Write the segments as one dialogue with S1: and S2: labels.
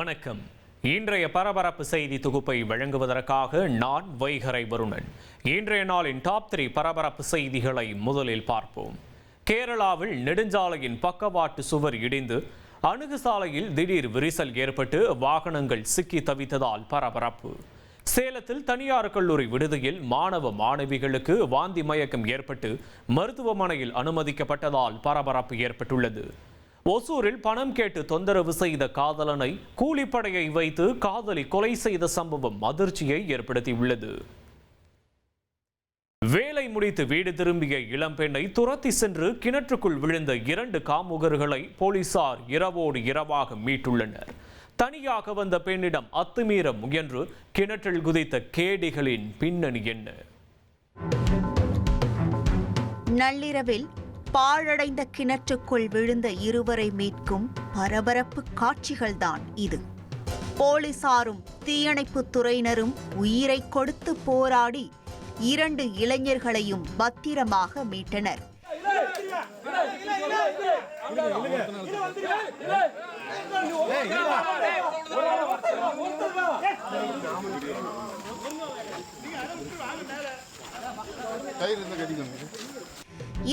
S1: வணக்கம். இன்றைய பரபரப்பு செய்தி தொகுப்பை வழங்குவதற்காக நான் வைகரை வருணன். இன்றைய நாளின் டாப் 3 பரபரப்பு செய்திகளை முதலில் பார்ப்போம். கேரளாவில் நெடுஞ்சாலையின் பக்கவாட்டு சுவர் இடிந்து அணுகுசாலையில் திடீர் விரிசல் ஏற்பட்டு வாகனங்கள் சிக்கி தவித்ததால் பரபரப்பு. சேலத்தில் தனியார் கல்லூரி விடுதியில் மாணவ மாணவிகளுக்கு வாந்தி மயக்கம் ஏற்பட்டு மருத்துவமனையில் அனுமதிக்கப்பட்டதால் பரபரப்பு ஏற்பட்டுள்ளது. ஒசூரில் பணம் கேட்டு தொந்தரவு செய்த காதலனை கூலிப்படையை வைத்து காதலி கொலை செய்த சம்பவம் அதிர்ச்சியை ஏற்படுத்தியுள்ளது. வேலை முடித்து வீடு திரும்பிய இளம்பெண்ணை துரத்தி சென்று கிணற்றுக்குள் விழுந்த 2 காமுகர்களை போலீசார் இரவோடு இரவாக மீட்டுள்ளனர். தனியாக வந்த பெண்ணிடம் அத்துமீற முயன்று கிணற்றில் குதித்த கேடிகளின் பின்னணி என்ன?
S2: நள்ளிரவில் பாழடைந்த கிணற்றுக்குள் விழுந்த இருவரை மீட்கும் பரபரப்பு காட்சிகள்தான் இது. போலீசாரும் தீயணைப்புத் துறையினரும் உயிரை கொடுத்து போராடி 2 இளைஞர்களையும் பத்திரமாக மீட்டனர்.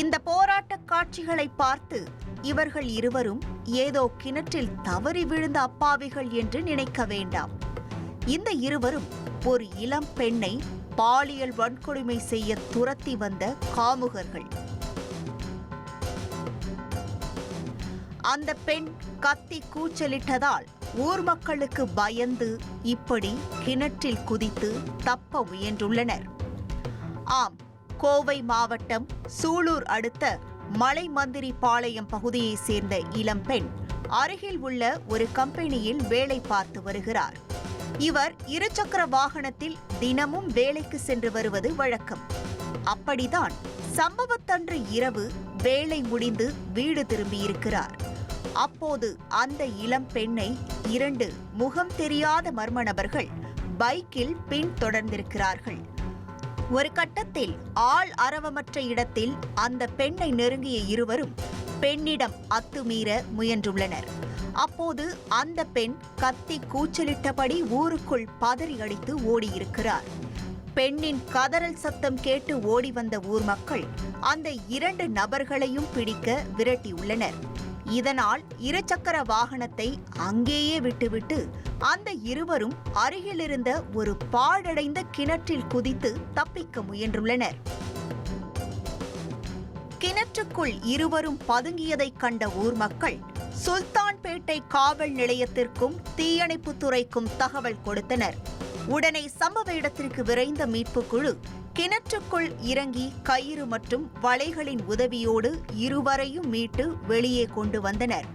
S2: இந்த போராட்ட காட்சிகளை பார்த்து இவர்கள் இருவரும் ஏதோ கிணற்றில் தவறி விழுந்த அப்பாவிகள் என்று நினைக்க வேண்டாம். இந்த இருவரும் ஒரு இளம் பெண்ணை பாலியல் வன்கொடுமை செய்ய துரத்தி வந்த காமுகர்கள். அந்த பெண் கத்தி கூச்சலிட்டதால் ஊர் மக்களுக்கு பயந்து இப்படி கிணற்றில் குதித்து தப்ப முயன்றுள்ளனர். ஆம், கோவை மாவட்டம் சூலூர் அடுத்த மலைமந்திரி பாளையம் பகுதியைச் சேர்ந்த இளம்பெண் அருகில் உள்ள ஒரு கம்பெனியில் வேலை பார்த்து வருகிறார். இவர் 2 சக்கர வாகனத்தில் தினமும் வேலைக்கு சென்று வருவது வழக்கம். அப்படிதான் சம்பவத்தன்று இரவு வேலை முடிந்து வீடு திரும்பியிருக்கிறார். அப்போது அந்த இளம் பெண்ணை 2 முகம் தெரியாத மர்ம நபர்கள் பைக்கில் பின்தொடர்ந்திருக்கிறார்கள். ஒரு கட்டத்தில் ஆள் அரவமற்ற இடத்தில் அந்த பெண்ணை நெருங்கிய இருவரும் பெண்ணிடம் அத்துமீற முயன்றுள்ளனர். அப்போது அந்த பெண் கத்தி கூச்சலிட்டபடி ஊருக்குள் பதறி அடித்து ஓடியிருக்கிறார். பெண்ணின் கதறல் சத்தம் கேட்டு ஓடி வந்த ஊர் மக்கள் அந்த 2 நபர்களையும் பிடிக்க விரட்டியுள்ளனர். இதனால் 2 சக்கர வாகனத்தை அங்கேயே விட்டுவிட்டு அந்த இருவரும் அருகிலிருந்த ஒரு பாழடைந்த கிணற்றில் குதித்து தப்பிக்க முயன்றுள்ளனர். கிணற்றுக்குள் இருவரும் பதுங்கியதைக் கண்ட ஊர் மக்கள் சுல்தான்பேட்டை காவல் நிலையத்திற்கும் தீயணைப்புத் துறைக்கும் தகவல் கொடுத்தனர். உடனே சம்பவ இடத்திற்கு விரைந்த மீட்புக் குழு கிணற்றுக்குள் இறங்கி கயிறு மற்றும் வலைகளின் உதவியோடு இருவரையும் மீட்டு வெளியே கொண்டு வந்தனர்.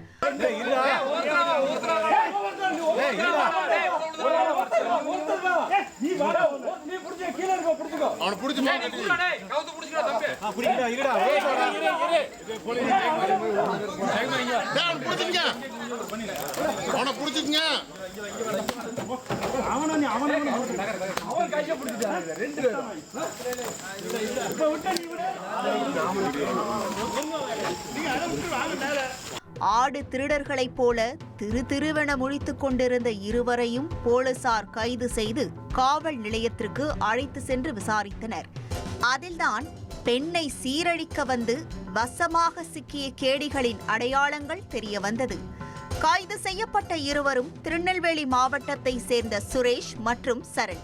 S2: ஆடு திருடர்களைப் போல திருவென முழித்துக் கொண்டிருந்த இருவரையும் போலீசார் கைது செய்து காவல் நிலையத்திற்கு அழைத்து சென்று விசாரித்தனர். அதில்தான் பெண்ணை சீரழிக்க வந்து வசமாக சிக்கிய கேடிகளின் அடையாளங்கள் தெரிய வந்தது. கைது செய்யப்பட்ட இருவரும் திருநெல்வேலி மாவட்டத்தை சேர்ந்த சுரேஷ் மற்றும் சரண்.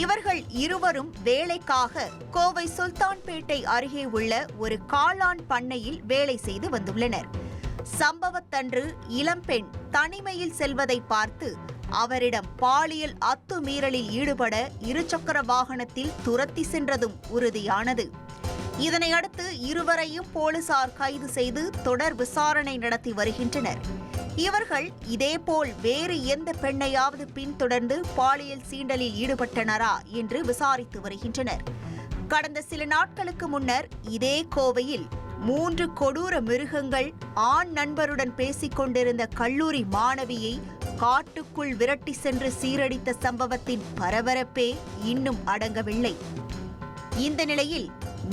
S2: இவர்கள் இருவரும் வேலைக்காக கோவை சுல்தான்பேட்டை அருகே உள்ள ஒரு காளான் பண்ணையில் வேலை செய்து வந்துள்ளனர். சம்பவத்தன்று இளம்பெண் தனிமையில் செல்வதை பார்த்து அவரிடம் பாலியல் அத்துமீறலில் ஈடுபட 2 சக்கர வாகனத்தில் துரத்தி சென்றதும் உறுதியானது. இதனையடுத்து இருவரையும் போலீசார் கைது செய்து தொடர் விசாரணை நடத்தி வருகின்றனர். இவர்கள் இதேபோல் வேறு எந்த பெண்ணையாவது பின்தொடர்ந்து பாலியல் சீண்டலில் ஈடுபட்டனரா என்று விசாரித்து வருகின்றனர். கடந்த சில நாட்களுக்கு முன்னர் இதே கோவையில் 3 கொடூர மிருகங்கள் ஆண் நண்பருடன் பேசிக் கொண்டிருந்த கல்லூரி மாணவியை காட்டுக்குள் விரட்டி சென்று சீரடித்த சம்பவத்தின் பரபரப்பே இன்னும் அடங்கவில்லை. இந்த நிலையில்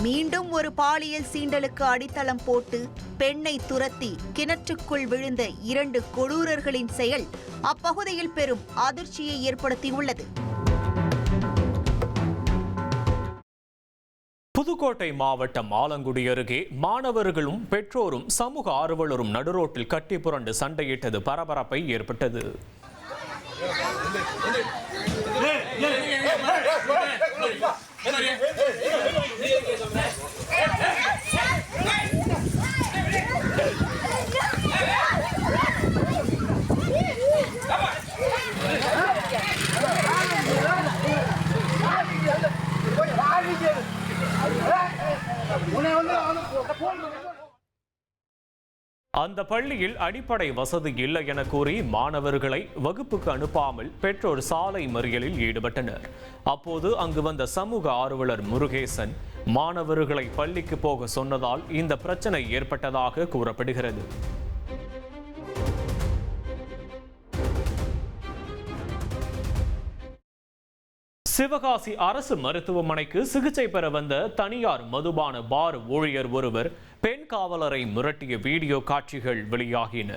S2: மீண்டும் ஒரு பாலியல் சீண்டலுக்கு அடித்தளம் போட்டு பெண்ணை துரத்தி கிணற்றுக்குள் விழுந்த 2 கொடூரர்களின் செயல் அப்பகுதியில் பெரும் அதிர்ச்சியை ஏற்படுத்தியுள்ளது.
S1: புதுக்கோட்டை மாவட்டம் ஆலங்குடி அருகே மாணவர்களும் பெற்றோரும் சமூக ஆர்வலரும் நடுரோட்டில் கட்டி புரண்டு சண்டையிட்டது பரபரப்பை ஏற்பட்டது. அந்த பள்ளியில் அடிப்படை வசதி இல்லை என கூறி மாணவர்களை வகுப்புக்கு அனுப்பாமல் பெற்றோர் சாலை மறியலில் ஈடுபட்டனர். அப்போது அங்கு வந்த சமூக ஆர்வலர் முருகேசன் மாணவர்களை பள்ளிக்கு போக சொன்னதால் இந்த பிரச்சனை ஏற்பட்டதாக கூறப்படுகிறது. சிவகாசி அரசு மருத்துவமனைக்கு சிகிச்சை பெற வந்த தனியார் மதுபான பார் ஊழியர் ஒருவர் பெண் காவலரை மிரட்டிய வீடியோ காட்சிகள் வெளியாகின.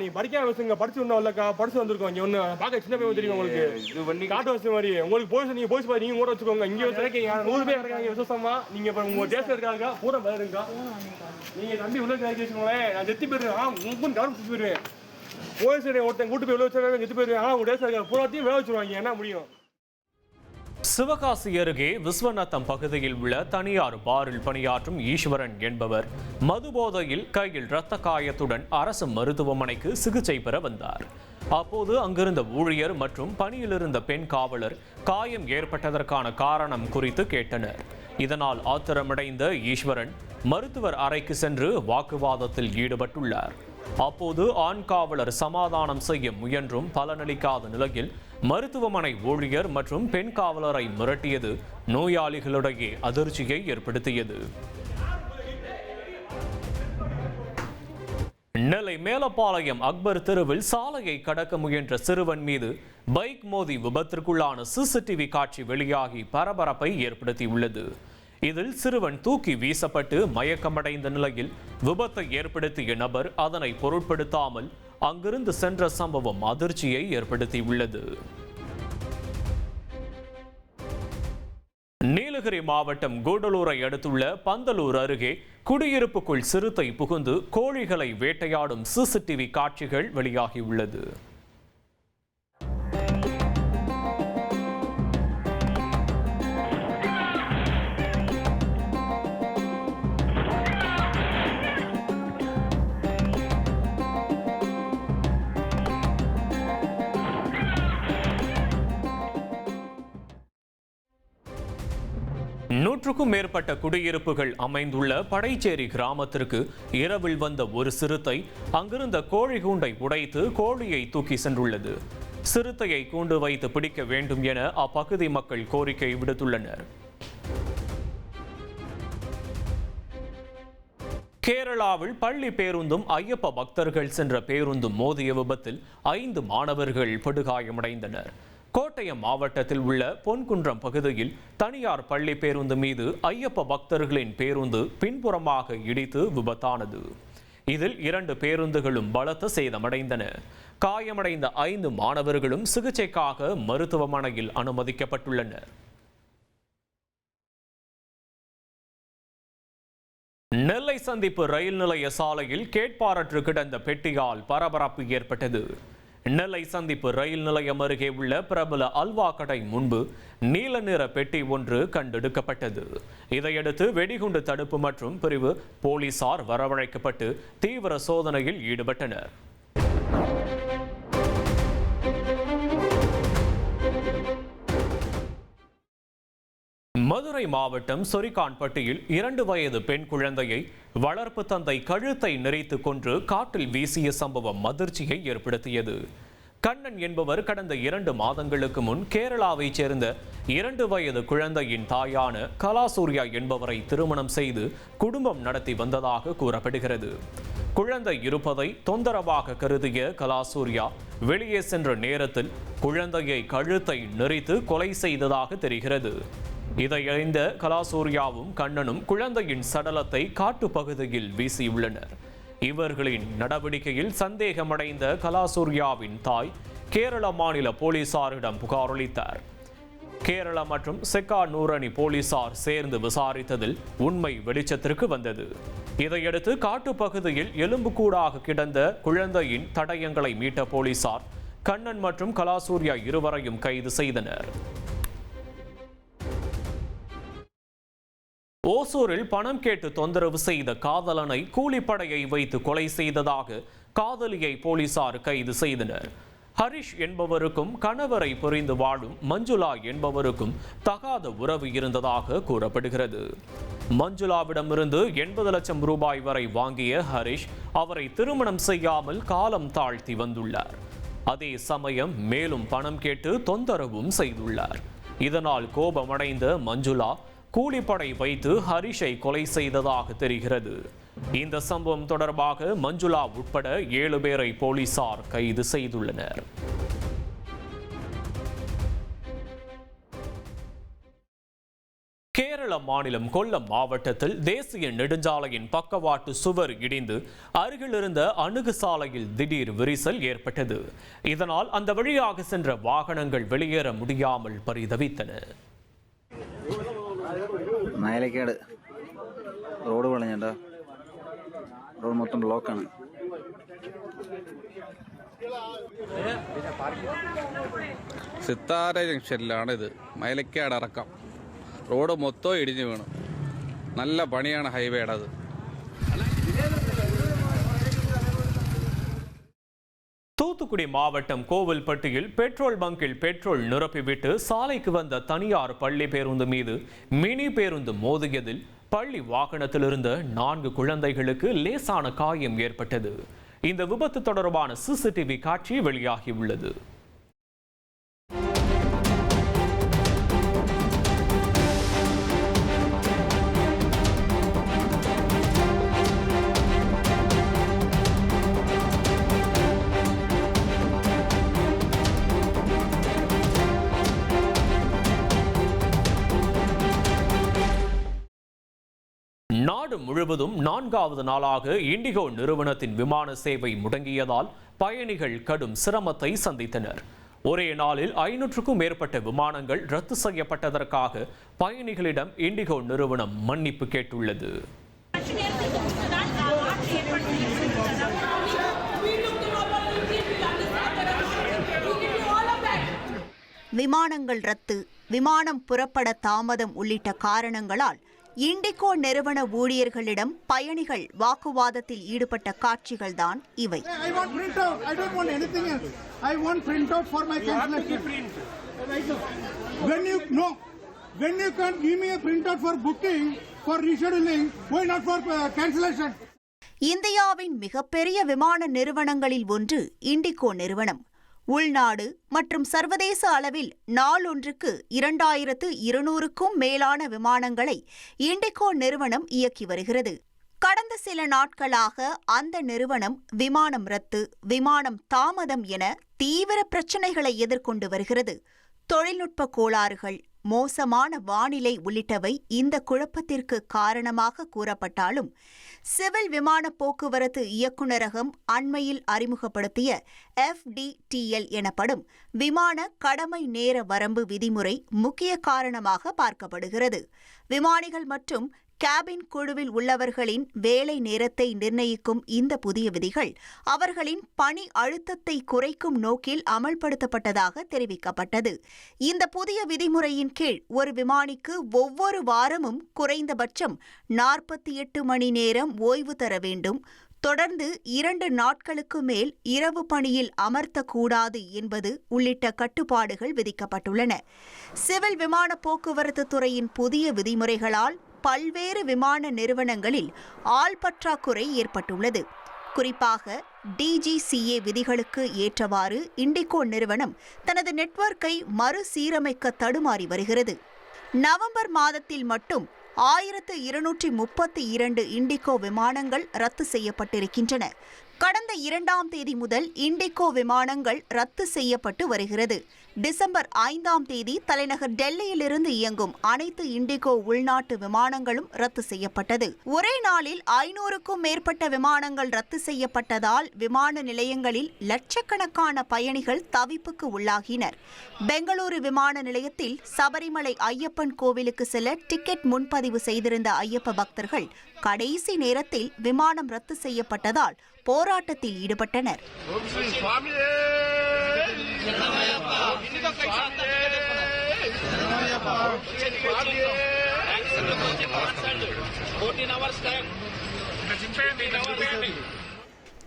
S3: நீ படிக்க படிச்சு படிச்சு வந்திருக்கோம். சின்ன பையன் தெரியும் உங்களுக்கு, காட்டு வசதி மாதிரி உங்களுக்கு போய் நீங்க போய் நீங்க கூட வச்சுக்கோங்க. இங்க 100 பேர் இருக்காங்க விசேஷமா. நீங்க உங்க தேசம் இருக்காங்க பூரா பேர் இருக்கா. நீங்க தம்பி உள்ள வச்சுக்கோங்களேன். நான் செத்து போயிருவேன். உங்களுக்கு கவனம் செத்து போயிருவேன். போய் சரி ஒருத்தன் கூட்டு போய் வச்சு செத்து போயிருவேன். உங்க தேசம் இருக்காங்க பூராத்தையும் வேலை வச்சுருவாங்க. என்ன முடியும்?
S1: சிவகாசி அருகே விஸ்வநாதம் பகுதியில் உள்ள தனியார் பாரில் பணியாற்றும் ஈஸ்வரன் என்பவர் மதுபோதையில் கையில் இரத்த காயத்துடன் அரசு மருத்துவமனைக்கு சிகிச்சை பெற வந்தார். அப்போது அங்கிருந்த ஊழியர் மற்றும் பணியிலிருந்த பெண் காவலர் காயம் ஏற்பட்டதற்கான காரணம் குறித்து கேட்டனர். இதனால் ஆத்திரமடைந்த ஈஸ்வரன் மருத்துவர் அறைக்கு சென்று வாக்குவாதத்தில் ஈடுபட்டுள்ளார். அப்போது ஆண் காவலர் சமாதானம் செய்ய முயன்றும் பலனளிக்காத நிலையில் மருத்துவமனை ஊழியர் மற்றும் பெண் காவலரை மிரட்டியது நோயாளிகளிடையே அதிர்ச்சியை ஏற்படுத்தியது. நெல்லை மேலப்பாளையம் அக்பர் தெருவில் சாலையை கடக்க முயன்ற சிறுவன் மீது பைக் மோதி விபத்திற்குள்ளான சிசிடிவி காட்சி வெளியாகி பரபரப்பை ஏற்படுத்தியுள்ளது. இதில் சிறுவன் தூக்கி வீசப்பட்டு மயக்கமடைந்த நிலையில் விபத்தை ஏற்படுத்திய நபர் அதனை பொருட்படுத்தாமல் அங்கிருந்து சென்ற சம்பவம் அதிர்ச்சியை ஏற்படுத்தியுள்ளது. நீலகிரி மாவட்டம் கூடலூரை அடுத்துள்ள பந்தலூர் அருகே குடியிருப்புக்குள் சிறுத்தை புகுந்து கோழிகளை வேட்டையாடும் சிசிடிவி காட்சிகள் வெளியாகியுள்ளது. நூற்றுக்கும் மேற்பட்ட குடியிருப்புகள் அமைந்துள்ள படைச்சேரி கிராமத்திற்கு இரவில் வந்த ஒரு சிறுத்தை அங்கிருந்த கோழி கூண்டை உடைத்து கோழியை தூக்கி சென்றுள்ளது. சிறுத்தையை கூண்டு வைத்து பிடிக்க வேண்டும் என அப்பகுதி மக்கள் கோரிக்கை விடுத்துள்ளனர். கேரளாவில் பள்ளி பேருந்தும் ஐயப்ப பக்தர்கள் சென்ற பேருந்தும் மோதிய விபத்தில் 5 மாணவர்கள் படுகாயமடைந்தனர். கோட்டயம் மாவட்டத்தில் உள்ள பொன்குன்றம் பகுதியில் தனியார் பள்ளி பேருந்து மீது ஐயப்ப பக்தர்களின் பேருந்து பின்புறமாக இடித்து விபத்தானது. இதில் 2 பேருந்துகளும் பலத்த சேதமடைந்தன. காயமடைந்த 5 மாணவர்களும் சிகிச்சைக்காக மருத்துவமனையில் அனுமதிக்கப்பட்டுள்ளனர். நெல்லை சந்திப்பு ரயில் நிலைய சாலையில் கேட்பாரற்று கிடந்த பெட்டியால் பரபரப்பு ஏற்பட்டது. நெல்லை சந்திப்பு ரயில் நிலையம் அருகே உள்ள பிரபல அல்வா கடை முன்பு நீல நிற பெட்டி ஒன்று கண்டெடுக்கப்பட்டது. இதையடுத்து வெடிகுண்டு தடுப்பு மற்றும் பிரிவு போலீசார் வரவழைக்கப்பட்டு தீவிர சோதனையில் ஈடுபட்டனர். மதுரை மாவட்டம் சொரிக்கான்பட்டியில் 2 வயது பெண் குழந்தையை வளர்ப்பு தந்தை கழுத்தை நெரித்து கொன்று காட்டில் வீசிய சம்பவம் அதிர்ச்சியை ஏற்படுத்தியது. கண்ணன் என்பவர் கடந்த 2 மாதங்களுக்கு முன் கேரளாவைச் சேர்ந்த 2 வயது குழந்தையின் தாயான கலாசூர்யா என்பவரை திருமணம் செய்து குடும்பம் நடத்தி வந்ததாக கூறப்படுகிறது. குழந்தை இருப்பதை தொந்தரவாக கருதிய கலாசூர்யா வெளியே சென்ற நேரத்தில் குழந்தையை கழுத்தை நெரித்து கொலை செய்ததாக தெரிகிறது. இதை அறிந்த கலாசூர்யாவும் கண்ணனும் குழந்தையின் சடலத்தை காட்டுப்பகுதியில் வீசியுள்ளனர். இவர்களின் நடவடிக்கையில் சந்தேகமடைந்த கலாசூர்யாவின் தாய் கேரள மாநில போலீசாரிடம் புகார் அளித்தார். கேரள மற்றும் செக்கானூரணி போலீசார் சேர்ந்து விசாரித்ததில் உண்மை வெளிச்சத்திற்கு வந்தது. இதையடுத்து காட்டுப்பகுதியில் எலும்புக்கூடாக கிடந்த குழந்தையின் தடயங்களை மீட்ட போலீசார் கண்ணன் மற்றும் கலாசூர்யா இருவரையும் கைது செய்தனர். ஓசூரில் பணம் கேட்டு தொந்தரவு செய்த காதலனை கூலிப்படையை வைத்து கொலை செய்ததாக காதலியை போலீசார் கைது செய்தனர். ஹரிஷ் என்பவருக்கும் கணவரை புரிந்து வாழும் மஞ்சுளா என்பவருக்கும் தகாத உறவு இருந்ததாக கூறப்படுகிறது. மஞ்சுளாவிடமிருந்து 80 லட்சம் ரூபாய் வரை வாங்கிய ஹரிஷ் அவரை திருமணம் செய்யாமல் காலம் தாழ்த்தி வந்துள்ளார். அதே சமயம் மேலும் பணம் கேட்டு தொந்தரவும் செய்துள்ளார். இதனால் கோபமடைந்த மஞ்சுளா கூலிப்படை வைத்து ஹரிஷை கொலை செய்ததாக தெரிகிறது. இந்த சம்பவம் தொடர்பாக மஞ்சுளா உட்பட 7 பேரை போலீசார் கைது செய்துள்ளனர். கேரள மாநிலம் கொல்லம் மாவட்டத்தில் தேசிய நெடுஞ்சாலையின் பக்கவாட்டு சுவர் இடிந்து அருகிலிருந்த அணுகு சாலையில் திடீர் விரிசல் ஏற்பட்டது. இதனால் அந்த வழியாக சென்ற வாகனங்கள் வெளியேற முடியாமல் பரிதவித்தன.
S4: മയിലക്കാട് റോഡ് വളഞ്ഞേട്ടാ, റോഡ് മൊത്തം ബ്ലോക്കാണ്.
S5: സിത്താര ജംഗ്ഷനിലാണിത്. മയിലക്കാട് ഇറക്കം റോഡ് മൊത്തം ഇടിഞ്ഞു വീണു. നല്ല പണിയാണ് ഹൈവേയുടെ അത്.
S1: தூத்துக்குடி மாவட்டம் கோவில்பட்டியில் பெட்ரோல் பங்கில் பெட்ரோல் நிரப்பிவிட்டு சாலைக்கு வந்த தனியார் பள்ளி பேருந்து மீது மினி பேருந்து மோதியதில் பள்ளி வாகனத்தில் இருந்த 4 குழந்தைகளுக்கு லேசான காயம் ஏற்பட்டது. இந்த விபத்து தொடர்பான சிசிடிவி காட்சி வெளியாகியுள்ளது. நாடு முழுவதும் 4வது நாளாக இண்டிகோ நிறுவனத்தின் விமான சேவை முடங்கியதால் பயணிகள் கடும் சிரமத்தை சந்தித்தனர். ஒரே நாளில் 500க்கும் மேற்பட்ட விமானங்கள் ரத்து செய்யப்பட்டதற்காக பயணிகளிடம் இண்டிகோ நிறுவனம் மன்னிப்பு கேட்டுள்ளது.
S2: விமானங்கள் ரத்து, விமானம் புறப்பட தாமதம் உள்ளிட்ட காரணங்களால் இண்டிகோ நிறுவன ஊழியர்களிடம் பயணிகள் வாக்குவாதத்தில் ஈடுபட்ட காட்சிகள்தான் இவை. இந்தியாவின் மிகப்பெரிய விமான நிறுவனங்களில் ஒன்று இண்டிகோ நிறுவனம். உள்நாடு மற்றும் சர்வதேச அளவில் நாளொன்றுக்கு 2200க்கும் மேலான விமானங்களை இண்டிகோ நிறுவனம் இயக்கி வருகிறது. கடந்த சில நாட்களாக அந்த நிறுவனம் விமானம் ரத்து, விமானம் தாமதம் என தீவிர பிரச்சினைகளை எதிர்கொண்டு வருகிறது. தொழில்நுட்ப கோளாறுகள், மோசமான வானிலை உள்ளிட்டவை இந்த குழப்பத்திற்கு காரணமாக கூறப்பட்டாலும் சிவில் விமான போக்குவரத்து இயக்குநரகம் அண்மையில் அறிமுகப்படுத்திய FDTL எனப்படும் விமான கடமை நேர வரம்பு விதிமுறை முக்கிய காரணமாக பார்க்கப்படுகிறது. விமானிகள் மற்றும் கேபின் குழுவில் உள்ளவர்களின் வேலை நேரத்தை நிர்ணயிக்கும் இந்த புதிய விதிகள் அவர்களின் பணி அழுத்தத்தை குறைக்கும் நோக்கில் அமல்படுத்தப்பட்டதாக தெரிவிக்கப்பட்டது. இந்த புதிய விதிமுறையின் கீழ் ஒரு விமானிக்கு ஒவ்வொரு வாரமும் குறைந்தபட்சம் 48 மணி நேரம் ஓய்வு தர வேண்டும். தொடர்ந்து 2 நாட்களுக்கு மேல் இரவு பணியில் அமர்த்தக்கூடாது என்பது உள்ளிட்ட கட்டுப்பாடுகள் விதிக்கப்பட்டுள்ளன. சிவில் விமான போக்குவரத்து துறையின் புதிய விதிமுறைகளால் பல்வேறு விமான நிறுவனங்களில் ஆள் பற்றாக்குறை ஏற்பட்டுள்ளது. குறிப்பாக DGCA விதிகளுக்கு ஏற்றவாறு இண்டிகோ நிறுவனம் தனது நெட்வொர்க்கை மறுசீரமைக்க தடுமாறி வருகிறது. நவம்பர் மாதத்தில் மட்டும் 1232 இண்டிகோ விமானங்கள் ரத்து செய்யப்பட்டிருக்கின்றன. கடந்த 2ஆம் தேதி முதல் இண்டிகோ விமானங்கள் ரத்து செய்யப்பட்டு வருகிறது. டிசம்பர் 5ஆம் தேதி தலைநகர் டெல்லியிலிருந்து இயங்கும் அனைத்து இண்டிகோ உள்நாட்டு விமானங்களும் ரத்து செய்யப்பட்டது. ஒரே நாளில் 500க்கும் மேற்பட்ட விமானங்கள் ரத்து செய்யப்பட்டதால் விமான நிலையங்களில் லட்சக்கணக்கான பயணிகள் தவிப்புக்கு உள்ளாகினர். பெங்களூரு விமான நிலையத்தில் சபரிமலை ஐயப்பன் கோவிலுக்கு செல்ல டிக்கெட் முன்பதிவு செய்திருந்த ஐயப்ப பக்தர்கள் கடைசி நேரத்தில் விமானம் ரத்து செய்யப்பட்டதால் போராட்டத்தில் ஈடுபட்டனர்.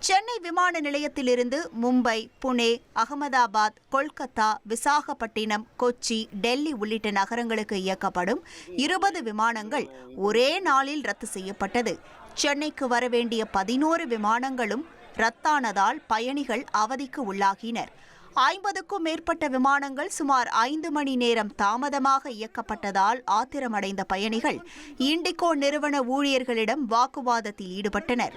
S2: சென்னை விமான நிலையத்திலிருந்து மும்பை, புனே, அகமதாபாத், கொல்கத்தா, விசாகப்பட்டினம், கொச்சி, டெல்லி உள்ளிட்ட நகரங்களுக்கு இயக்கப்படும் 20 விமானங்கள் ஒரே நாளில் ரத்து செய்யப்பட்டது. சென்னைக்கு வரவேண்டிய 11 விமானங்களும் ரத்தானதால் பயணிகள் அவதிக்கு உள்ளாகினர். 50க்கும் மேற்பட்ட விமானங்கள் சுமார் 5 மணி நேரம் தாமதமாக இயக்கப்பட்டதால் ஆத்திரமடைந்த பயணிகள் இண்டிகோ நிறுவன ஊழியர்களிடம் வாக்குவாதத்தில் ஈடுபட்டனர்.